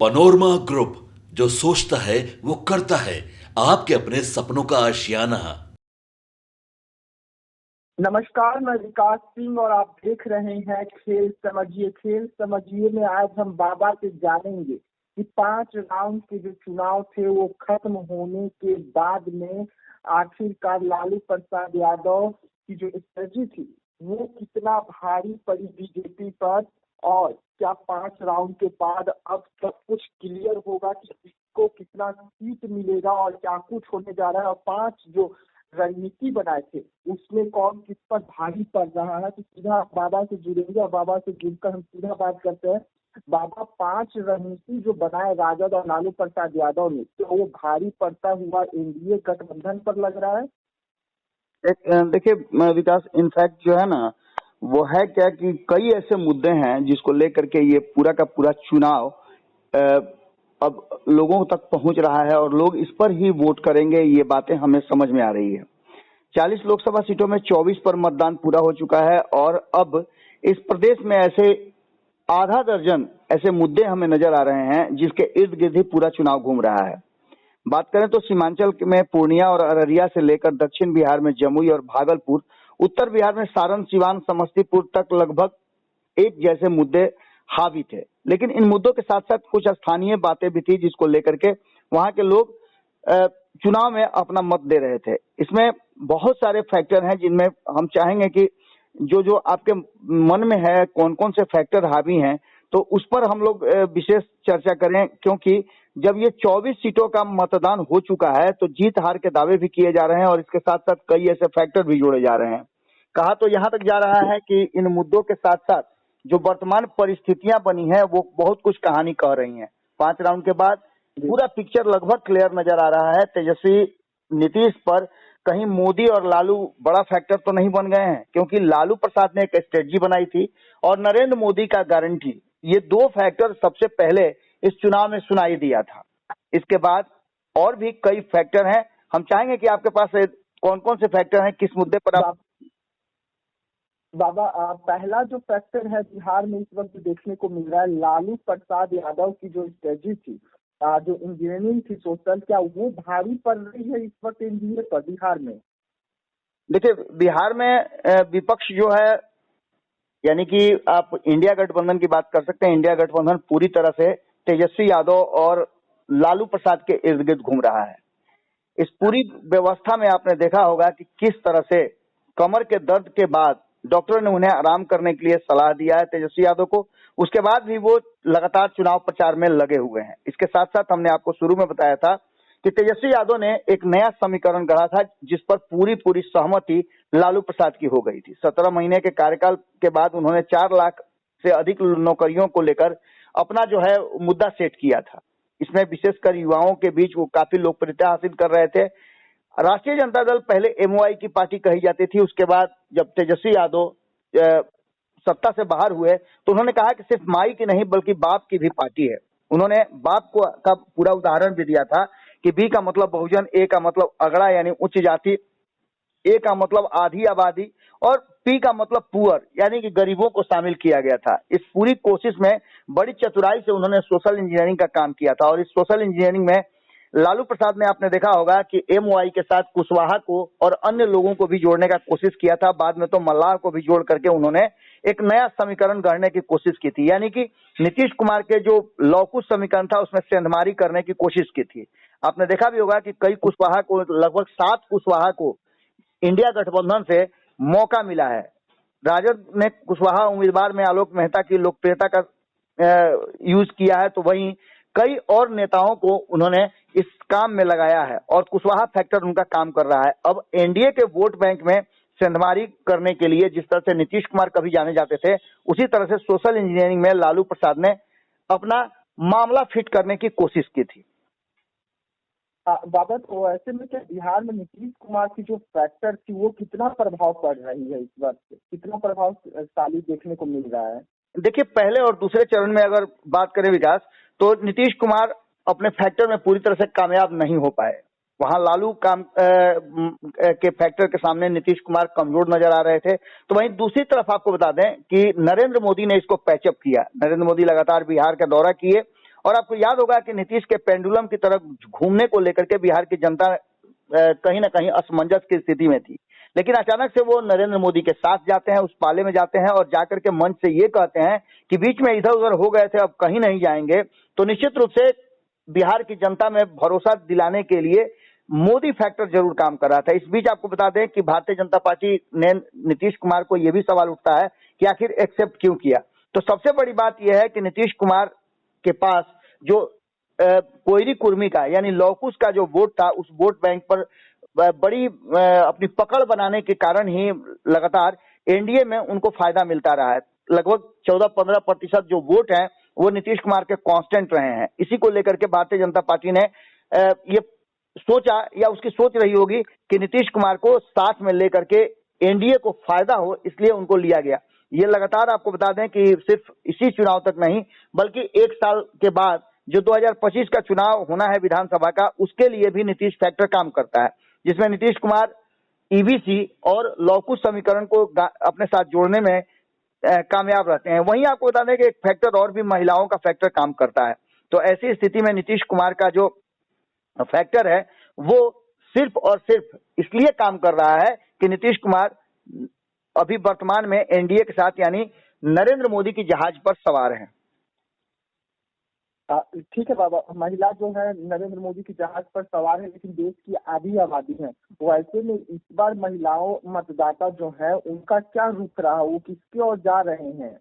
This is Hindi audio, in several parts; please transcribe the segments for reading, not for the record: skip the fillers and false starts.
पनोरमा ग्रुप, जो सोचता है वो करता है। आपके अपने सपनों का आशियाना। नमस्कार, मैं विकास सिंह और आप देख रहे हैं खेल समझिए। खेल समझिए में आज हम बाबा से जानेंगे कि 5 राउंड के जो चुनाव थे वो खत्म होने के बाद में आखिरकार लालू प्रसाद यादव की जो स्ट्रेटजी थी वो कितना भारी पड़ी बीजेपी पर, और क्या 5 राउंड के बाद अब सब कुछ क्लियर होगा कि किसको कितना सीट मिलेगा और क्या कुछ होने जा रहा है। और 5 जो रणनीति बनाए थे उसमें कौन किस पर भारी पड़ रहा है, तो सीधा बाबा से जुड़ेंगे और बाबा से जुड़कर हम सीधा बात करते हैं। बाबा, 5 रणनीति जो बनाए राजद और लालू प्रसाद यादव ने, तो वो भारी पड़ता हुआ एनडीए गठबंधन पर लग रहा है। देखिए विकास, इनफैक्ट जो है ना, वो है क्या कि कई ऐसे मुद्दे हैं जिसको लेकर के ये पूरा का पूरा चुनाव अब लोगों तक पहुंच रहा है और लोग इस पर ही वोट करेंगे। ये बातें हमें समझ में आ रही है। 40 लोकसभा सीटों में 24 पर मतदान पूरा हो चुका है और अब इस प्रदेश में ऐसे आधा दर्जन ऐसे मुद्दे हमें नजर आ रहे हैं जिसके इर्द गिर्द ही पूरा चुनाव घूम रहा है। बात करें तो सीमांचल में पूर्णिया और अररिया से लेकर दक्षिण बिहार में जमुई और भागलपुर, उत्तर बिहार में सारण, सिवान, समस्तीपुर तक लगभग एक जैसे मुद्दे हावी थे। लेकिन इन मुद्दों के साथ साथ कुछ स्थानीय बातें भी थी जिसको लेकर के वहां के लोग चुनाव में अपना मत दे रहे थे। इसमें बहुत सारे फैक्टर हैं जिनमें हम चाहेंगे कि जो जो आपके मन में है कौन कौन से फैक्टर हावी हैं, तो उस पर हम लोग विशेष चर्चा करें, क्योंकि जब ये 24 सीटों का मतदान हो चुका है तो जीत हार के दावे भी किए जा रहे हैं और इसके साथ साथ कई ऐसे फैक्टर भी जोड़े जा रहे हैं। कहा तो यहाँ तक जा रहा है कि इन मुद्दों के साथ साथ जो वर्तमान परिस्थितियां बनी है वो बहुत कुछ कहानी कह रही हैं। 5 राउंड के बाद पूरा पिक्चर लगभग क्लियर नजर आ रहा है। तेजस्वी नीतीश पर कहीं मोदी और लालू बड़ा फैक्टर तो नहीं बन गए हैं, क्योंकि लालू प्रसाद ने एक स्ट्रेटजी बनाई थी और नरेंद्र मोदी का गारंटी, ये 2 फैक्टर सबसे पहले इस चुनाव में सुनाई दिया था। इसके बाद और भी कई फैक्टर हैं। हम चाहेंगे कि आपके पास कौन कौन से फैक्टर हैं, किस मुद्दे पर आप। बाबा, पहला जो फैक्टर है बिहार में इस वक्त देखने को मिल रहा है, लालू प्रसाद यादव की जो स्ट्रेटजी थी, जो इंजीनियरिंग थी सोशल, क्या वो भारी पड़ रही है इस वक्त एनडीए पर बिहार में? देखिए, बिहार में विपक्ष जो है, यानी कि आप इंडिया गठबंधन की बात कर सकते हैं। इंडिया गठबंधन पूरी तरह से तेजस्वी यादव और लालू प्रसाद के इर्द गिर्द घूम रहा है। इस पूरी व्यवस्था में आपने देखा होगा कि किस तरह से कमर के दर्द के बाद डॉक्टर ने उन्हें आराम करने के लिए सलाह दिया है तेजस्वी यादव को। उसके बाद भी वो लगातार चुनाव प्रचार में लगे हुए हैं। इसके साथ साथ हमने आपको शुरू में बताया था कि तेजस्वी यादव ने एक नया समीकरण गढ़ा था जिस पर पूरी पूरी सहमति लालू प्रसाद की हो गई थी। 17 महीने के कार्यकाल के बाद उन्होंने 4 लाख से अधिक नौकरियों को लेकर अपना जो है मुद्दा सेट किया था। इसमें विशेषकर युवाओं के बीच वो काफी लोकप्रियता हासिल कर रहे थे। राष्ट्रीय जनता दल पहले एमओआई की पार्टी कही जाती थी। उसके बाद जब तेजस्वी यादव सत्ता से बाहर हुए तो उन्होंने कहा कि सिर्फ माई की नहीं बल्कि बाप की भी पार्टी है। उन्होंने बाप को का पूरा उदाहरण भी दिया था कि बी का मतलब बहुजन, ए का मतलब अगड़ा यानी उच्च जाति, ए का मतलब आधी आबादी और पी का मतलब पुअर यानी कि गरीबों को शामिल किया गया था। इस पूरी कोशिश में बड़ी चतुराई से उन्होंने सोशल इंजीनियरिंग का काम किया था और इस सोशल इंजीनियरिंग में लालू प्रसाद ने, आपने देखा होगा कि एमओआई के साथ कुशवाहा को और अन्य लोगों को भी जोड़ने का कोशिश किया था। बाद में तो मल्लाह को भी जोड़ करके उन्होंने एक नया समीकरण गढ़ने की कोशिश की थी, यानी कि नीतीश कुमार के जो लौकुश समीकरण था उसमें सेंधमारी करने की कोशिश की थी। आपने देखा भी होगा कि कई कुशवाहा को, लगभग 7 कुशवाहा को इंडिया गठबंधन से मौका मिला है। राजद ने कुशवाहा उम्मीदवार में आलोक मेहता की लोकप्रियता का यूज किया है, तो वहीं कई और नेताओं को उन्होंने इस काम में लगाया है और कुशवाहा फैक्टर उनका काम कर रहा है। अब एनडीए के वोट बैंक में सेंधमारी करने के लिए जिस तरह से नीतीश कुमार कभी जाने जाते थे, उसी तरह से सोशल इंजीनियरिंग में लालू प्रसाद ने अपना मामला फिट करने की कोशिश की थी। बाबा, तो ऐसे में क्या बिहार में नीतीश कुमार की जो फैक्टर थी वो कितना प्रभाव पड़ रही है इस वक्त, कितना प्रभावशाली देखने को मिल रहा है? देखिए, पहले और दूसरे चरण में अगर बात करें विकास, तो नीतीश कुमार अपने फैक्टर में पूरी तरह से कामयाब नहीं हो पाए। वहां लालू के फैक्टर के सामने नीतीश कुमार कमजोर नजर आ रहे थे। तो वहीं दूसरी तरफ आपको बता दें कि नरेंद्र मोदी ने इसको पैचअप किया। नरेंद्र मोदी लगातार बिहार का दौरा किए और आपको याद होगा कि नीतीश के पेंडुलम की तरफ घूमने को लेकर के बिहार की जनता कहीं ना कहीं असमंजस की स्थिति में थी, लेकिन अचानक से वो नरेंद्र मोदी के साथ जाते हैं, उस पाले में जाते हैं और जाकर के मंच से ये कहते हैं कि बीच में इधर उधर हो गए थे, अब कहीं नहीं जाएंगे। तो निश्चित रूप से बिहार की जनता में भरोसा दिलाने के लिए मोदी फैक्टर जरूर काम कर रहा था। इस बीच आपको बता दें कि भारतीय जनता पार्टी ने नीतीश कुमार को यह भी सवाल उठता है कि आखिर एक्सेप्ट क्यों किया। तो सबसे बड़ी बात यह है कि नीतीश कुमार के पास जो कोयरी कुर्मी का यानी लौकुश का जो वोट था, उस वोट बैंक पर बड़ी अपनी पकड़ बनाने के कारण ही लगातार एनडीए में उनको फायदा मिलता रहा है। लगभग 14-15% जो वोट है वो नीतीश कुमार के कांस्टेंट रहे हैं। इसी को लेकर के भारतीय जनता पार्टी ने ये सोचा या उसकी सोच रही होगी कि नीतीश कुमार को साथ में लेकर के एनडीए को फायदा हो, इसलिए उनको लिया गया। ये लगातार आपको बता दें कि सिर्फ इसी चुनाव तक नहीं बल्कि एक साल के बाद जो 2025 का चुनाव होना है विधानसभा का, उसके लिए भी नीतीश फैक्टर काम करता है, जिसमें नीतीश कुमार ईबीसी और लौकुश समीकरण को अपने साथ जोड़ने में कामयाब रहते हैं। वहीं आपको बता दें कि एक फैक्टर और भी महिलाओं का फैक्टर काम करता है। तो ऐसी स्थिति में नीतीश कुमार का जो फैक्टर है वो सिर्फ और सिर्फ इसलिए काम कर रहा है कि नीतीश कुमार अभी वर्तमान में एनडीए के साथ यानी नरेंद्र मोदी की जहाज पर सवार हैं। ठीक है बाबा, महिला जो है नरेंद्र मोदी की जहाज पर सवार है, लेकिन देश की आधी आबादी है। वैसे में इस बार महिलाओं मतदाता जो है उनका क्या रुख रहा, वो किसकी ओर जा रहे हैं?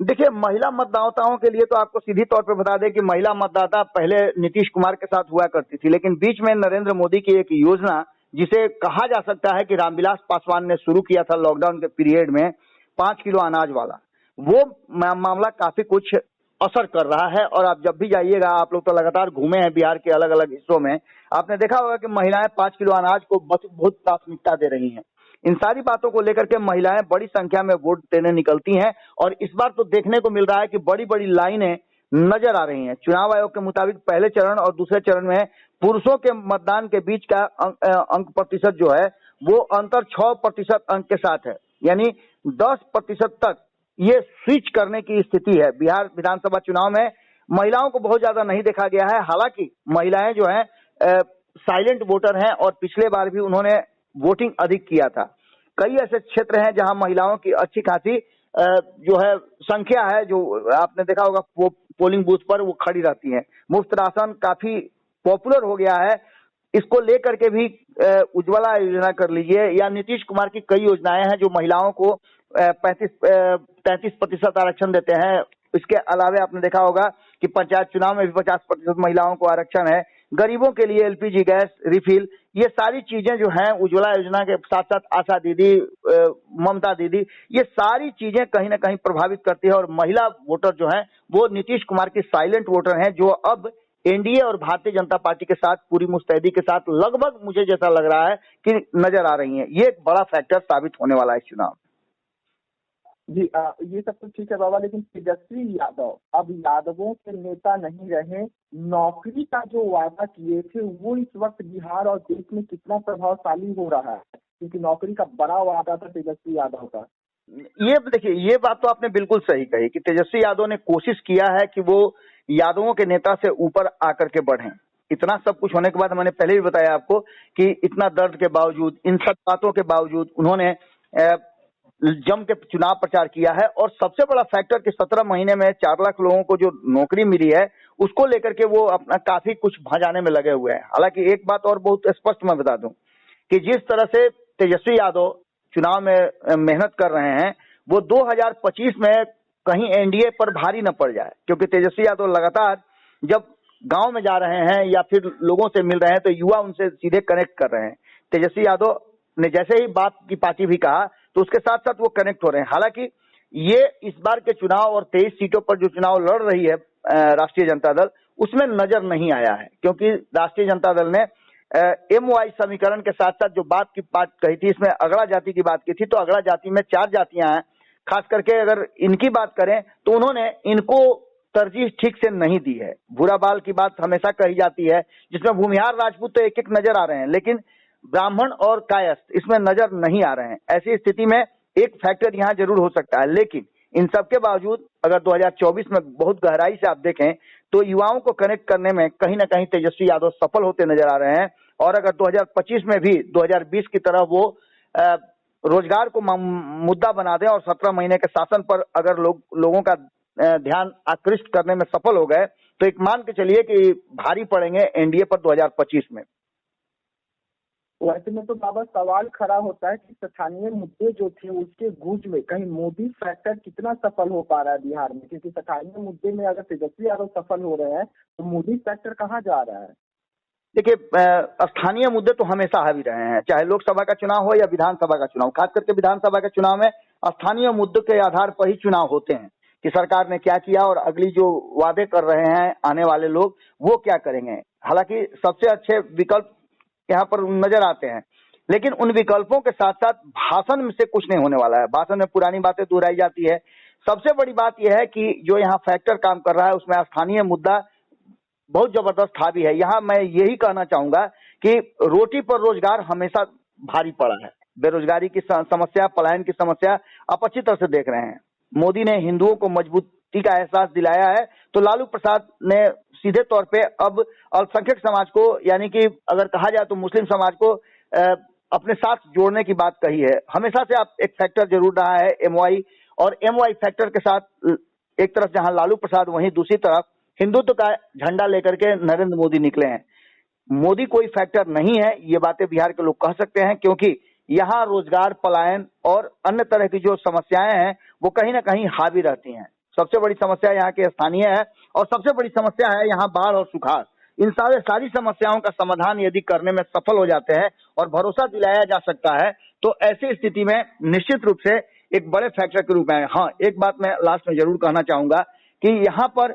देखिए, महिला मतदाताओं के लिए तो आपको सीधी तौर पे बता दें कि महिला मतदाता पहले नीतीश कुमार के साथ हुआ करती थी, लेकिन बीच में नरेंद्र मोदी की एक योजना जिसे कहा जा सकता है कि रामविलास पासवान ने शुरू किया था लॉकडाउन के पीरियड में, 5 किलो अनाज वाला, वो मामला काफी कुछ असर कर रहा है। और आप जब भी जाइएगा, आप लोग तो लगातार घूमे हैं बिहार के अलग अलग हिस्सों में, आपने देखा होगा कि महिलाएं 5 किलो अनाज को बहुत प्राथमिकता दे रही हैं। इन सारी बातों को लेकर के महिलाएं बड़ी संख्या में वोट देने निकलती हैं और इस बार तो देखने को मिल रहा है कि बड़ी बड़ी लाइनें नजर आ रही हैं। चुनाव आयोग के मुताबिक पहले चरण और दूसरे चरण में पुरुषों के मतदान के बीच का अंक प्रतिशत जो है वो अंतर 6% अंक के साथ है, यानी 10% तक ये स्विच करने की स्थिति है। बिहार विधानसभा चुनाव में महिलाओं को बहुत ज्यादा नहीं देखा गया है, हालांकि महिलाएं जो हैं साइलेंट वोटर हैं और पिछले बार भी उन्होंने वोटिंग अधिक किया था। कई ऐसे क्षेत्र हैं जहां महिलाओं की अच्छी खासी जो है संख्या है, जो आपने देखा होगा पोलिंग बूथ पर वो खड़ी रहती हैं। मुफ्त राशन काफी पॉपुलर हो गया है, इसको लेकर के भी उज्ज्वला योजना कर लीजिए या नीतीश कुमार की कई योजनाएं हैं जो महिलाओं को 33% आरक्षण देते हैं। इसके अलावा आपने देखा होगा कि पंचायत चुनाव में भी 50% महिलाओं को आरक्षण है। गरीबों के लिए एलपीजी गैस रिफिल, ये सारी चीजें जो हैं उज्ज्वला योजना के साथ साथ आशा दीदी, ममता दीदी, ये सारी चीजें कहीं ना कहीं प्रभावित करती है और महिला वोटर जो हैं वो नीतीश कुमार की साइलेंट वोटर हैं, जो अब एनडीए और भारतीय जनता पार्टी के साथ पूरी मुस्तैदी के साथ लगभग मुझे जैसा लग रहा है कि नजर आ रही हैं। ये एक बड़ा फैक्टर साबित होने वाला है इस चुनाव। जी ये सब तो ठीक है बाबा, लेकिन तेजस्वी यादव अब यादवों के नेता नहीं रहे। नौकरी का जो वादा किए थे वो इस वक्त बिहार और देश में कितना प्रभावशाली हो रहा है, क्योंकि नौकरी का बड़ा वादा था तेजस्वी यादव का। ये देखिए, ये बात तो आपने बिल्कुल सही कही कि तेजस्वी यादव ने कोशिश किया है कि वो यादवों के नेता से ऊपर आकर के बढ़ें। इतना सब कुछ होने के बाद मैंने पहले भी बताया आपको कि इतना दर्द के बावजूद, इन सब बातों के बावजूद उन्होंने जम के चुनाव प्रचार किया है। और सबसे बड़ा फैक्टर कि 17 महीने में 4 लाख लोगों को जो नौकरी मिली है उसको लेकर के वो अपना काफी कुछ भजाने में लगे हुए हैं। हालांकि एक बात और बहुत स्पष्ट मैं बता दूं कि जिस तरह से तेजस्वी यादव चुनाव में मेहनत कर रहे हैं वो 2025 में कहीं एनडीए पर भारी न पड़ जाए, क्योंकि तेजस्वी यादव लगातार जब गांव में जा रहे हैं या फिर लोगों से मिल रहे हैं तो युवा उनसे सीधे कनेक्ट कर रहे हैं। तेजस्वी यादव ने जैसे ही बात की पार्टी भी कहा तो उसके साथ साथ वो कनेक्ट हो रहे हैं। हालांकि ये इस बार के चुनाव और 23 सीटों पर जो चुनाव लड़ रही है राष्ट्रीय जनता दल, उसमें नजर नहीं आया है, क्योंकि राष्ट्रीय जनता दल ने MY समीकरण के साथ साथ जो बात कही थी, इसमें अगड़ा जाति की बात की थी। तो अगड़ा जाति में 4 जातियां हैं, खास करके अगर इनकी बात करें तो उन्होंने इनको तरजीह ठीक से नहीं दी है। भूरा बाल की बात हमेशा कही जाती है, जिसमें भूमिहार राजपूत तो एक एक नजर आ रहे हैं, लेकिन ब्राह्मण और कायस्थ इसमें नजर नहीं आ रहे हैं। ऐसी स्थिति में एक फैक्टर यहाँ जरूर हो सकता है, लेकिन इन सब के बावजूद अगर 2024 में बहुत गहराई से आप देखें तो युवाओं को कनेक्ट करने में कहीं ना कहीं तेजस्वी यादव सफल होते नजर आ रहे हैं। और अगर 2025 में भी 2020 की तरह वो रोजगार को मुद्दा बना दें और 17 महीने के शासन पर अगर लोगों का ध्यान आकृष्ट करने में सफल हो गए तो एक मान के चलिए कि भारी पड़ेंगे एनडीए पर 2025 में। वैसे में तो बाबा सवाल खड़ा होता है कि स्थानीय मुद्दे जो थे उसके गूंज में कहीं मोदी फैक्टर कितना सफल हो पा रहा है बिहार में, क्योंकि स्थानीय मुद्दे में अगर तेजस्वी यादव सफल हो रहे हैं तो मोदी फैक्टर कहाँ जा रहा है। देखिए, स्थानीय मुद्दे तो हमेशा हावी रहे हैं, चाहे लोकसभा का चुनाव हो या विधानसभा का चुनाव। खास करके विधानसभा के चुनाव में स्थानीय मुद्दों के आधार पर ही चुनाव होते हैं कि सरकार ने क्या किया और अगली जो वादे कर रहे हैं आने वाले लोग वो क्या करेंगे। हालांकि सबसे अच्छे विकल्प यहाँ पर नजर आते हैं, लेकिन उन विकल्पों के साथ साथ भाषण में से कुछ नहीं होने वाला है। भाषण में पुरानी बातें दोहराई जाती है। सबसे बड़ी बात यह है कि जो यहाँ फैक्टर काम कर रहा है उसमें स्थानीय मुद्दा बहुत जबरदस्त हावी है। यहाँ मैं यही कहना चाहूंगा कि रोटी पर रोजगार हमेशा भारी पड़ा है। बेरोजगारी की समस्या, पलायन की समस्या आप अच्छी तरह से देख रहे हैं। मोदी ने हिंदुओं को मजबूती का एहसास दिलाया है तो लालू प्रसाद ने सीधे तौर पे अब अल्पसंख्यक समाज को, यानी कि अगर कहा जाए तो मुस्लिम समाज को अपने साथ जोड़ने की बात कही है। हमेशा से आप एक फैक्टर जरूर रहा है एमवाई, और एमवाई फैक्टर के साथ एक तरफ जहां लालू प्रसाद वहीं दूसरी तरफ हिंदुत्व का झंडा लेकर के नरेंद्र मोदी निकले हैं। मोदी कोई फैक्टर नहीं है, ये बातें बिहार के लोग कह सकते हैं, क्योंकि यहाँ रोजगार, पलायन और अन्य तरह की जो समस्याएं हैं वो कहीं ना कहीं हावी रहती हैं। सबसे बड़ी समस्या यहाँ की स्थानीय है और सबसे बड़ी समस्या है यहाँ बाढ़ और सुखाड़। इन सारी समस्याओं का समाधान यदि करने में सफल हो जाते हैं और भरोसा दिलाया जा सकता है तो ऐसी स्थिति में निश्चित रूप से एक बड़े फैक्टर के रूप में। हाँ, एक बात मैं लास्ट में जरूर कहना चाहूंगा कि यहाँ पर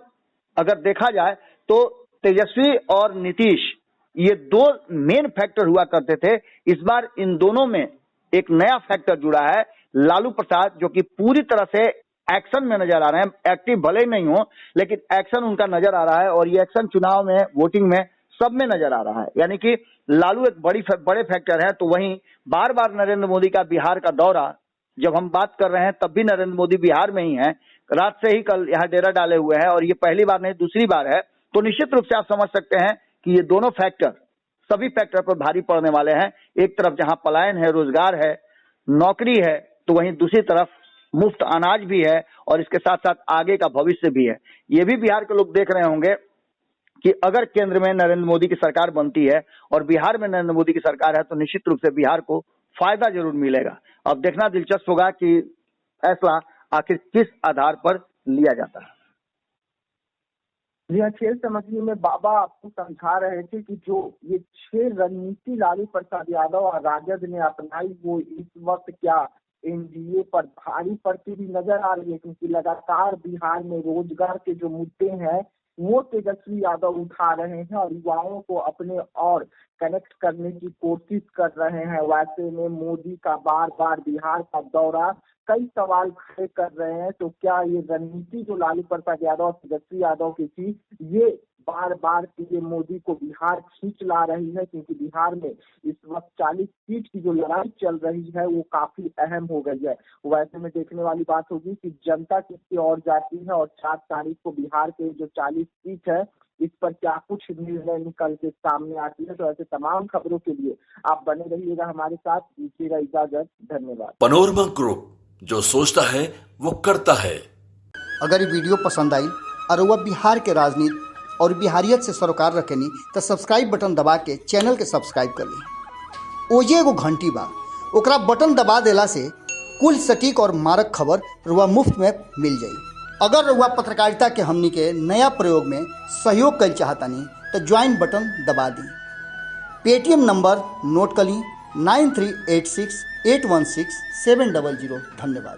अगर देखा जाए तो तेजस्वी और नीतीश ये दो मेन फैक्टर हुआ करते थे। इस बार इन दोनों में एक नया फैक्टर जुड़ा है, लालू प्रसाद, जो कि पूरी तरह से एक्शन में नजर आ रहे हैं। एक्टिव भले ही नहीं हो लेकिन एक्शन उनका नजर आ रहा है और ये एक्शन चुनाव में, वोटिंग में, सब में नजर आ रहा है। यानी कि लालू एक बड़े फैक्टर है। तो वहीं बार बार नरेंद्र मोदी का बिहार का दौरा, जब हम बात कर रहे हैं तब भी नरेंद्र मोदी बिहार में ही है, रात से ही कल यहाँ डेरा डाले हुए हैं और ये पहली बार नहीं दूसरी बार है। तो निश्चित रूप से आप समझ सकते हैं कि ये दोनों फैक्टर सभी फैक्टर पर भारी पड़ने वाले हैं। एक तरफ जहां पलायन है, रोजगार है, नौकरी है, तो वहीं दूसरी तरफ मुफ्त अनाज भी है और इसके साथ साथ आगे का भविष्य भी है। ये भी बिहार के लोग देख रहे होंगे कि अगर केंद्र में नरेंद्र मोदी की सरकार बनती है और बिहार में नरेंद्र मोदी की सरकार है तो निश्चित रूप से बिहार को फायदा जरूर मिलेगा। अब देखना दिलचस्प होगा कि फैसला आखिर किस आधार पर लिया जाता है। यह खेल समझने में बाबा आपको समझा रहे थे कि जो ये 6 रणनीति लालू प्रसाद यादव और राजद ने अपनाई वो इस वक्त क्या एनडीए पर भारी पड़ती हुई नजर आ रही है, क्योंकि लगातार बिहार में रोजगार के जो मुद्दे हैं वो तेजस्वी यादव उठा रहे हैं और युवाओं को अपने और कनेक्ट करने की कोशिश कर रहे हैं। वैसे में मोदी का बार बार बिहार का दौरा कई सवाल खड़े कर रहे हैं। तो क्या ये रणनीति जो लालू प्रसाद यादव और तेजस्वी यादव की थी ये बार बार पीएम मोदी को बिहार खींच ला रही है, क्योंकि बिहार में इस वक्त 40 सीट की जो लड़ाई चल रही है वो काफी अहम हो गई है। वैसे में देखने वाली बात होगी कि जनता किसकी ओर जाती है और 4 तारीख को बिहार के जो 40 सीट है इस पर क्या कुछ निर्णय निकल के सामने आती है। तो ऐसे तमाम खबरों के लिए आप बने रहिएगा हमारे साथ। दीजिएगा इजाजत, धन्यवाद। पनोरमा ग्रुप, जो सोचता है वो करता है। अगर ये वीडियो पसंद आई और वह बिहार के राजनीति और बिहारियत से सरोकार रखेनी तो सब्सक्राइब बटन दबा के चैनल के सब्सक्राइब कर ली। ओजे एगो घंटी बा, ओकरा बटन दबा देला से कुल सटीक और मारक खबर रुआ मुफ्त में मिल जाई। अगर रुआ पत्रकारिता के हमनी के नया प्रयोग में सहयोग कर चाहतानी तो ज्वाइन बटन दबा दी। पेटीएम नंबर नोट कर ली 9386816700। धन्यवाद।